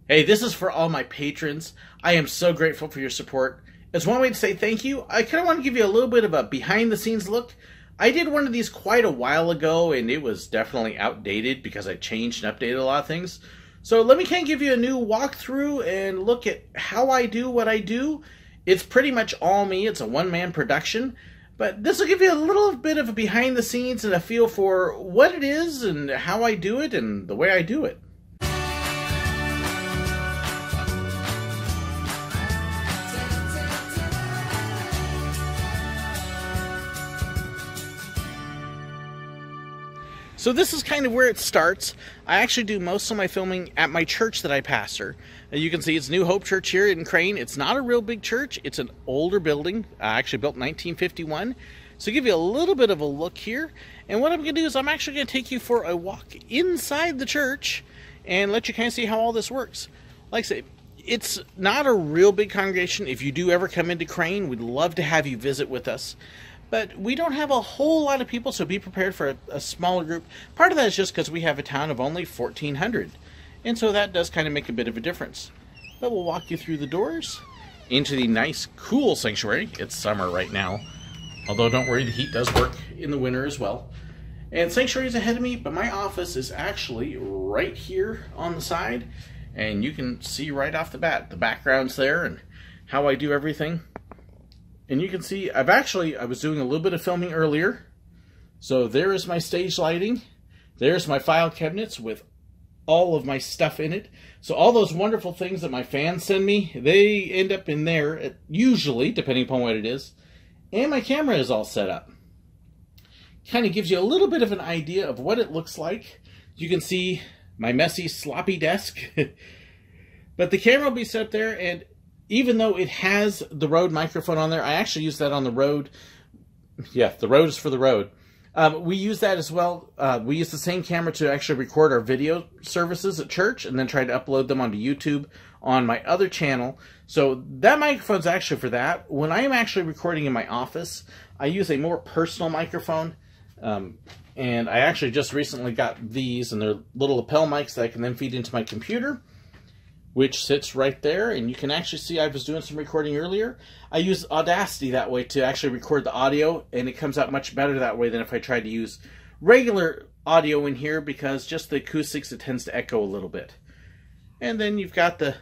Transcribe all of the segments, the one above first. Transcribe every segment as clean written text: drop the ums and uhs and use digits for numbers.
Hey, this is for all my patrons. I am so grateful for your support. As one way to say thank you, I kind of want to give you a little bit of a behind-the-scenes look. I did one of these quite a while ago, and it was definitely outdated because I changed and updated a lot of things. So let me kind of give you a new walkthrough and look at how I do what I do. It's pretty much all me. It's a one-man production. But this will give you a little bit of a behind-the-scenes and a feel for what it is and how I do it and the way I do it. So this is kind of where it starts. I actually do most of my filming at my church that I pastor. You can see it's New Hope Church here in Crane. It's not a real big church. It's an older building, actually built in 1951. So give you a little bit of a look here. And what I'm going to do is I'm actually going to take you for a walk inside the church and let you kind of see how all this works. Like I say, it's not a real big congregation. If you do ever come into Crane, we'd love to have you visit with us. But we don't have a whole lot of people, so be prepared for a smaller group. Part of that is just because we have a town of only 1,400. And so that does kind of make a bit of a difference. But we'll walk you through the doors into the nice, cool sanctuary. It's summer right now. Although don't worry, the heat does work in the winter as well. And sanctuary is ahead of me, but my office is actually right here on the side. And you can see right off the bat, the background's there and how I do everything. And you can see, I was doing a little bit of filming earlier. So there is my stage lighting. There's my file cabinets with all of my stuff in it. So all those wonderful things that my fans send me, they end up in there, usually, depending upon what it is. And my camera is all set up. Kind of gives you a little bit of an idea of what it looks like. You can see my messy, sloppy desk. But the camera will be set up there, and even though it has the Rode microphone on there, I actually use that on the Rode. Yeah, the Rode is for the Rode. We use that as well. We use the same camera to actually record our video services at church and then try to upload them onto YouTube on my other channel. So that microphone's actually for that. When I am actually recording in my office, I use a more personal microphone. And I actually just recently got these, and they're little lapel mics that I can then feed into my computer, which sits right there. And you can actually see I was doing some recording earlier. I use Audacity that way to actually record the audio, and it comes out much better that way than if I tried to use regular audio in here, because just the acoustics, it tends to echo a little bit. And then you've got the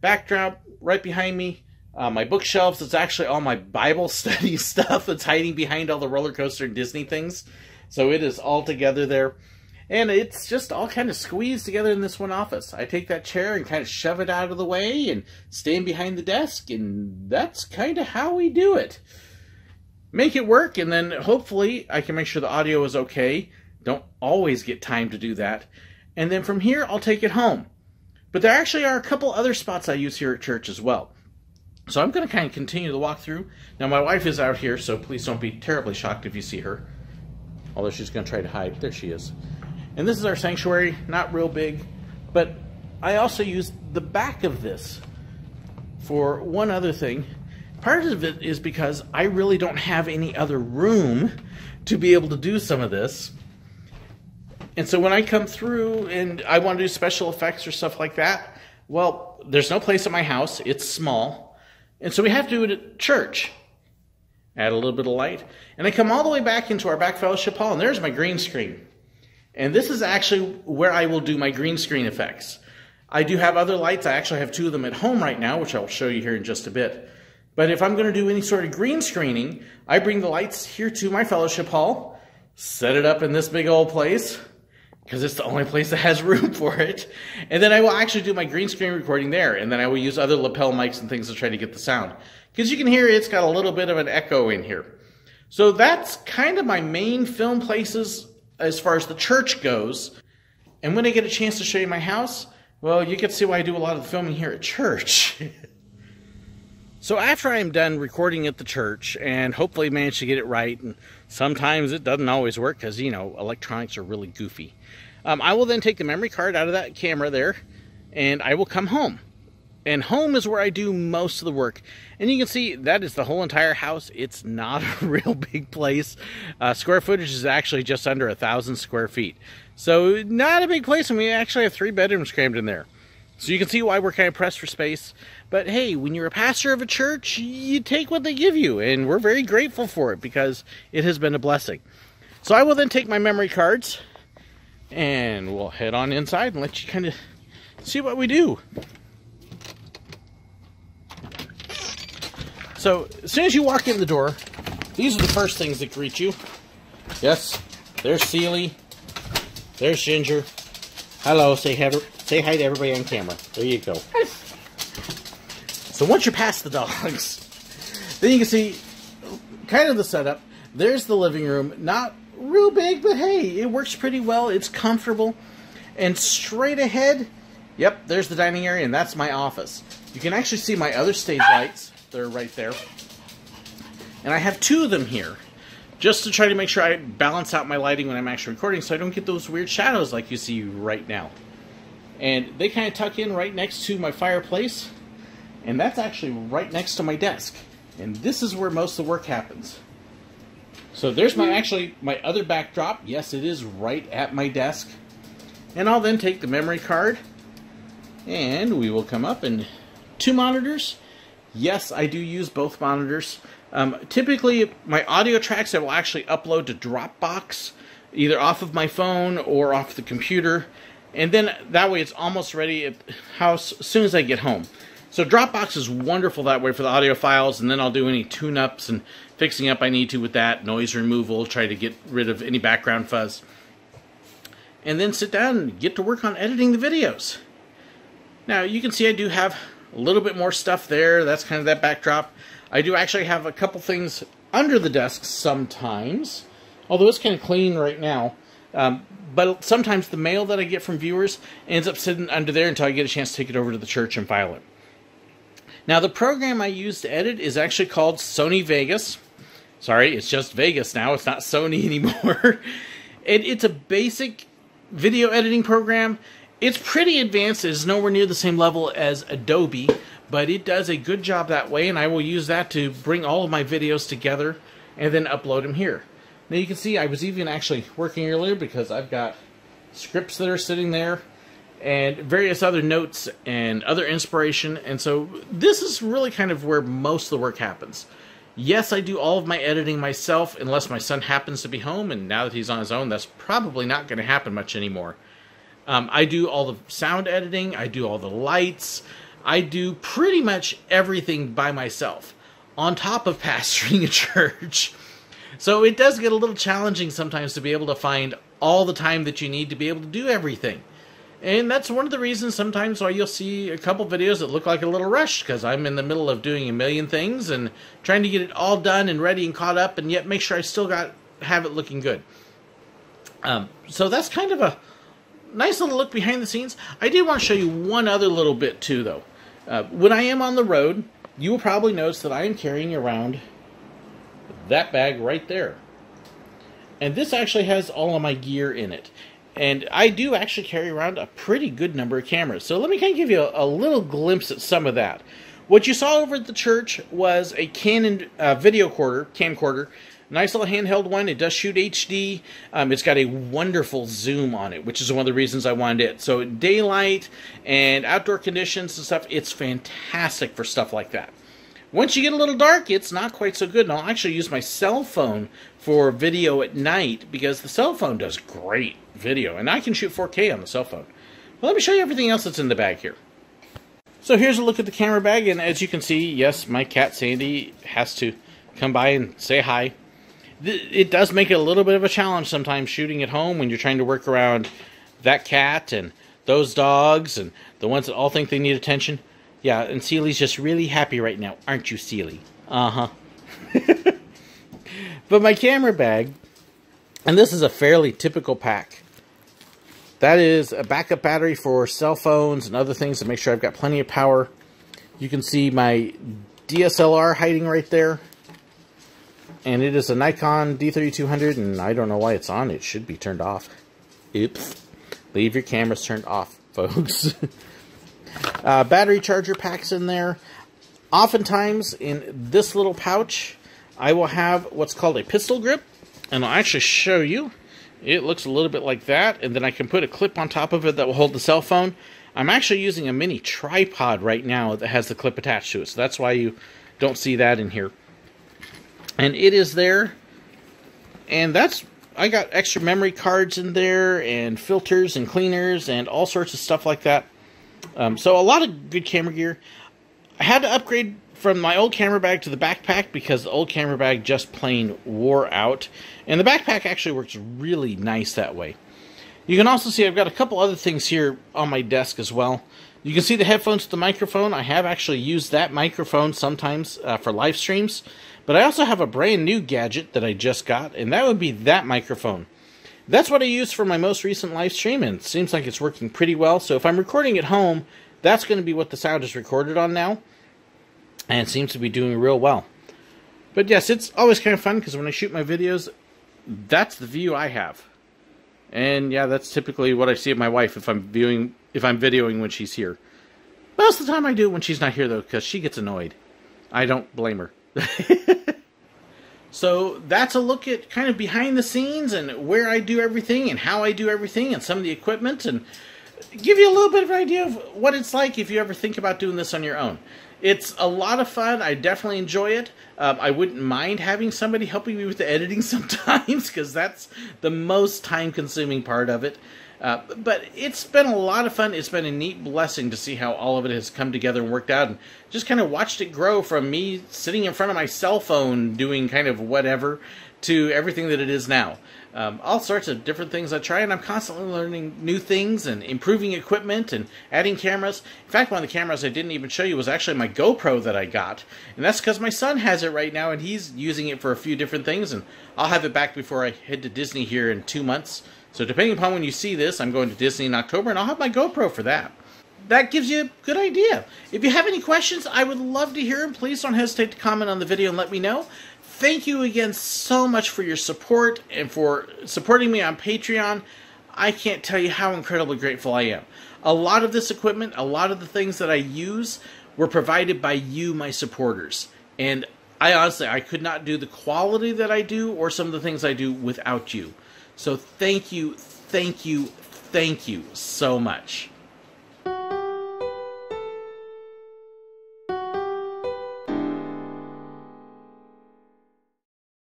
backdrop right behind me. My bookshelves, it's actually all my Bible study stuff that's hiding behind all the roller coaster and Disney things. So it is all together there. And it's just all kind of squeezed together in this one office. I take that chair and kind of shove it out of the way and stand behind the desk, and that's kind of how we do it. Make it work, and then hopefully I can make sure the audio is okay. Don't always get time to do that. And then from here, I'll take it home. But there actually are a couple other spots I use here at church as well. So I'm going to kind of continue the walkthrough. Now my wife is out here, so please don't be terribly shocked if you see her. Although she's going to try to hide. There she is. And this is our sanctuary, not real big, but I also use the back of this for one other thing. Part of it is because I really don't have any other room to be able to do some of this. And so when I come through and I want to do special effects or stuff like that, well, there's no place at my house. It's small. And so we have to do it at church. Add a little bit of light. And I come all the way back into our back fellowship hall, and there's my green screen. And this is actually where I will do my green screen effects. I do have other lights. I actually have two of them at home right now, which I'll show you here in just a bit. But if I'm going to do any sort of green screening, I bring the lights here to my fellowship hall, set it up in this big old place, because it's the only place that has room for it. And then I will actually do my green screen recording there, and then I will use other lapel mics and things to try to get the sound. Because you can hear it's got a little bit of an echo in here. So that's kind of my main film places as far as the church goes. And when I get a chance to show you my house, well, you can see why I do a lot of the filming here at church. So after I'm done recording at the church and hopefully manage to get it right, and sometimes it doesn't always work because, you know, electronics are really goofy, I will then take the memory card out of that camera there and I will come home. And home is where I do most of the work. And you can see that is the whole entire house. It's not a real big place. Square footage is actually just under 1,000 square feet. So not a big place, and we actually have 3 bedrooms crammed in there. So you can see why we're kind of pressed for space. But hey, when you're a pastor of a church, you take what they give you. And we're very grateful for it because it has been a blessing. So I will then take my memory cards and we'll head on inside and let you kind of see what we do. So as soon as you walk in the door, these are the first things that greet you. Yes, there's Seely. There's Ginger. Hello, say hi to everybody on camera. There you go. So once you're past the dogs, then you can see kind of the setup. There's the living room. Not real big, but hey, it works pretty well. It's comfortable. And straight ahead, yep, there's the dining area, and that's my office. You can actually see my other stage lights. They're right there. And I have two of them here, just to try to make sure I balance out my lighting when I'm actually recording so I don't get those weird shadows like you see right now. And they kind of tuck in right next to my fireplace, and that's actually right next to my desk. And this is where most of the work happens. So there's my other backdrop. Yes, it is right at my desk. And I'll then take the memory card, and we will come up and 2 monitors. Yes, I do use both monitors. Typically, my audio tracks I will actually upload to Dropbox, either off of my phone or off the computer. And then that way it's almost ready at the house as soon as I get home. So Dropbox is wonderful that way for the audio files, and then I'll do any tune-ups and fixing up I need to with that, noise removal, try to get rid of any background fuzz. And then sit down and get to work on editing the videos. Now you can see I do have a little bit more stuff there. That's kind of that backdrop. I do actually have a couple things under the desk sometimes, although it's kind of clean right now. But sometimes the mail that I get from viewers ends up sitting under there until I get a chance to take it over to the church and file it. Now, the program I use to edit is actually called Sony Vegas. Sorry, it's just Vegas now. It's not Sony anymore. It's a basic video editing program. It's pretty advanced. It's nowhere near the same level as Adobe, but it does a good job that way, and I will use that to bring all of my videos together and then upload them here. Now you can see I was even actually working earlier because I've got scripts that are sitting there and various other notes and other inspiration, and so this is really kind of where most of the work happens. Yes, I do all of my editing myself unless my son happens to be home, and now that he's on his own, that's probably not going to happen much anymore. I do all the sound editing, I do all the lights, I do pretty much everything by myself, on top of pastoring a church. So it does get a little challenging sometimes to be able to find all the time that you need to be able to do everything. And that's one of the reasons sometimes why you'll see a couple videos that look like a little rushed, because I'm in the middle of doing a million things and trying to get it all done and ready and caught up, and yet make sure I still have it looking good. So that's kind of a nice little look behind the scenes. I did want to show you one other little bit too, though. When I am on the road, you will probably notice that I am carrying around that bag right there. And this actually has all of my gear in it. And I do actually carry around a pretty good number of cameras. So let me kind of give you a little glimpse at some of that. What you saw over at the church was a Canon camcorder. Nice little handheld one. It does shoot HD. It's got a wonderful zoom on it, which is one of the reasons I wanted it. So daylight and outdoor conditions and stuff, it's fantastic for stuff like that. Once you get a little dark, it's not quite so good. And I'll actually use my cell phone for video at night because the cell phone does great video. And I can shoot 4K on the cell phone. Well, let me show you everything else that's in the bag here. So here's a look at the camera bag. And as you can see, yes, my cat Sandy has to come by and say hi. It does make it a little bit of a challenge sometimes shooting at home when you're trying to work around that cat and those dogs and the ones that all think they need attention. Yeah, and Seely's just really happy right now, aren't you, Seely? Uh-huh. But my camera bag, and this is a fairly typical pack. That is a backup battery for cell phones and other things to make sure I've got plenty of power. You can see my DSLR hiding right there. And it is a Nikon D3200, and I don't know why it's on. It should be turned off. Oops. Leave your cameras turned off, folks. Battery charger packs in there. Oftentimes, in this little pouch, I will have what's called a pistol grip. And I'll actually show you. It looks a little bit like that. And then I can put a clip on top of it that will hold the cell phone. I'm actually using a mini tripod right now that has the clip attached to it, so that's why you don't see that in here. And it is there, and I got extra memory cards in there, and filters and cleaners, and all sorts of stuff like that. So a lot of good camera gear. I had to upgrade from my old camera bag to the backpack because the old camera bag just plain wore out. And the backpack actually works really nice that way. You can also see I've got a couple other things here on my desk as well. You can see the headphones to the microphone. I have actually used that microphone sometimes for live streams. But I also have a brand new gadget that I just got, and that would be that microphone. That's what I used for my most recent live stream, and it seems like it's working pretty well. So if I'm recording at home, that's going to be what the sound is recorded on now. And it seems to be doing real well. But yes, it's always kind of fun because when I shoot my videos, that's the view I have. And yeah, that's typically what I see of my wife if I'm videoing when she's here. Most of the time I do it when she's not here though, because she gets annoyed. I don't blame her. So that's a look at kind of behind the scenes and where I do everything and how I do everything and some of the equipment, and give you a little bit of an idea of what it's like if you ever think about doing this on your own. It's a lot of fun. I definitely enjoy it. I wouldn't mind having somebody helping me with the editing sometimes, because that's the most time-consuming part of it. But it's been a lot of fun. It's been a neat blessing to see how all of it has come together and worked out, and just kind of watched it grow from me sitting in front of my cell phone doing kind of whatever to everything that it is now. All sorts of different things I try, and I'm constantly learning new things and improving equipment and adding cameras. In fact, one of the cameras I didn't even show you was actually my GoPro that I got, and that's because my son has it right now, and he's using it for a few different things, and I'll have it back before I head to Disney here in 2 months. So depending upon when you see this, I'm going to Disney in October, and I'll have my GoPro for that. That gives you a good idea. If you have any questions, I would love to hear them. Please don't hesitate to comment on the video and let me know. Thank you again so much for your support and for supporting me on Patreon. I can't tell you how incredibly grateful I am. A lot of this equipment, a lot of the things that I use were provided by you, my supporters. And I honestly, I could not do the quality that I do or some of the things I do without you. So thank you, thank you, thank you so much.